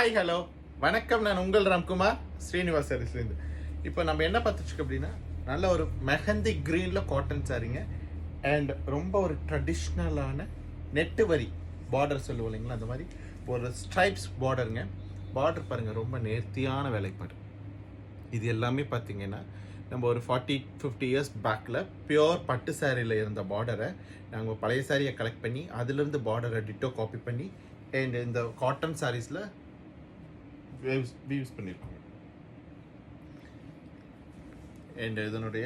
Hi hello வணக்கம். நான் உங்கள் ராம்குமார் ஸ்ரீனிவாஸ் சாரீஸ்லேருந்து. இப்போ நம்ம என்ன பார்த்துச்சுக்கோம் அப்படின்னா, நல்ல ஒரு மெஹந்தி க்ரீனில் காட்டன் சாரீங்க. அண்ட் ரொம்ப ஒரு ட்ரெடிஷ்னலான நெட்டு வரி பார்டர் சொல்லுவோம் இல்லைங்களா, அந்த மாதிரி ஒரு ஸ்ட்ரைப்ஸ் பார்டருங்க. பார்டர் பாருங்கள், ரொம்ப நேர்த்தியான வேலைப்பாடு. இது எல்லாமே பார்த்தீங்கன்னா நம்ம ஒரு 40-50 இயர்ஸ் பேக்கில் பியோர் பட்டு சாரியில் இருந்த பார்டரை நாங்கள் பழைய சாரியை கலெக்ட் பண்ணி அதிலிருந்து பார்டரை டிட்டோ காப்பி பண்ணி அண்ட் இந்த காட்டன் சாரீஸில் வீவ்ஸ் பண்ணியிருக்கோங்க. அண்ட் இதனுடைய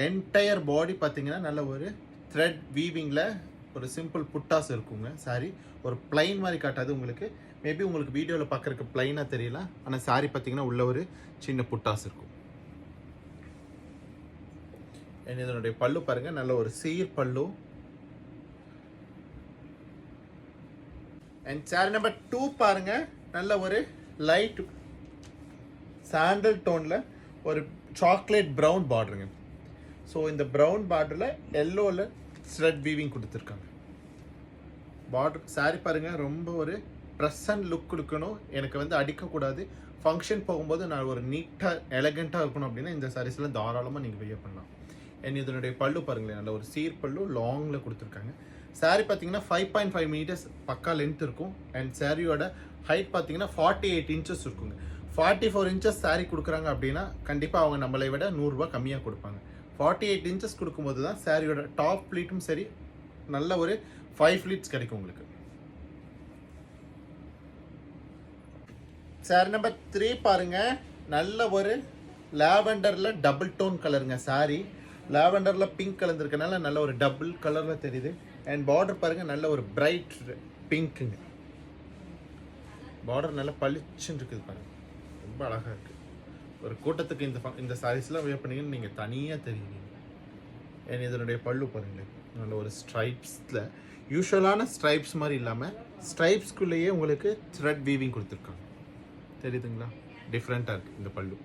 என்டையர் பாடி பார்த்தீங்கன்னா நல்ல ஒரு த்ரெட் வீவிங்கில் ஒரு சிம்பிள் புட்டாஸ் இருக்குங்க. சாரி ஒரு பிளைன் மாதிரி காட்டாது உங்களுக்கு. மேபி உங்களுக்கு வீடியோவில் பார்க்குறதுக்கு பிளைனாக தெரியலாம், ஆனால் சாரி பார்த்தீங்கன்னா உள்ள ஒரு சின்ன புட்டாஸ் இருக்கும். அண்ட் இதனுடைய பல்லு பாருங்கள், நல்ல ஒரு சீர் பல்லு. அண்ட் சாரி நம்பர் 2 பாருங்க, நல்ல ஒரு லைட் சாண்டல் டோனில் ஒரு சாக்லேட் ப்ரௌன் பார்டருங்க. ஸோ இந்த ப்ரௌன் பார்டரில் எல்லோவில் ஸ்ட்ரெட் வீவிங் கொடுத்துருக்காங்க. பார்டர் சாரி பாருங்கள், ரொம்ப ஒரு ப்ரெசன்ட் லுக் கொடுக்கணும், எனக்கு வந்து அடிக்கக்கூடாது, ஃபங்க்ஷன் போகும்போது நான் ஒரு நீட்டாக எலகண்ட்டாக இருக்கணும் அப்படின்னா இந்த சாரீஸ்லாம் தாராளமாக நீங்கள் வெய்ய பண்ணலாம். அண்ட் இதனுடைய பல்லு பாருங்களேன், நல்ல ஒரு சீர் பல்லு லாங்கில் கொடுத்துருக்காங்க. சாரீ பார்த்தீங்கன்னா 5.5 மீட்டர்ஸ் பக்கா லென்த் இருக்கும். அண்ட் சாரியோட ஹைட் பார்த்தீங்கன்னா 48 இன்ச்சஸ் இருக்குங்க. 44 இன்ச்சஸ் சாரீ கொடுக்குறாங்க அப்படின்னா கண்டிப்பாக அவங்க நம்மளை விட 100 ரூபா கம்மியாக கொடுப்பாங்க. 48 இன்ச்சஸ் கொடுக்கும்போது தான் சாரியோட டாப் ஃப்ளீட்டும் சரி நல்ல ஒரு 5 ஃப்ளீட்ஸ் கிடைக்கும் உங்களுக்கு. சாரி நம்பர் 3 பாருங்க, நல்ல ஒரு லாவெண்டரில் டபுள் டோன் கலருங்க. சாரி லாவெண்டரில் பிங்க் கலந்துருக்கனால நல்ல ஒரு டபுள் கலரில் தெரியுது. அண்ட் பார்டர் பாருங்கள், நல்ல ஒரு பிரைட் பிங்க்குங்க. பார்டர் நல்லா பளிச்சுன்னு இருக்குது பாருங்கள், ரொம்ப அழகாக இருக்குது. ஒரு கூட்டத்துக்கு இந்த சாரீஸ்லாம் வியர் பண்ணிங்கன்னு நீங்கள் தனியாக தெரியுங்க. அண்ட் இதனுடைய பல்லு பாருங்களேன், நல்ல ஒரு ஸ்ட்ரைப்ஸில் யூஸ்வலான ஸ்ட்ரைப்ஸ் மாதிரி இல்லாமல் ஸ்ட்ரைப்ஸ்குள்ளேயே உங்களுக்கு த்ரெட் வீவிங் கொடுத்துருக்காங்க. தெரியுதுங்களா, டிஃப்ரெண்ட்டாக இருக்குது இந்த பல்லு.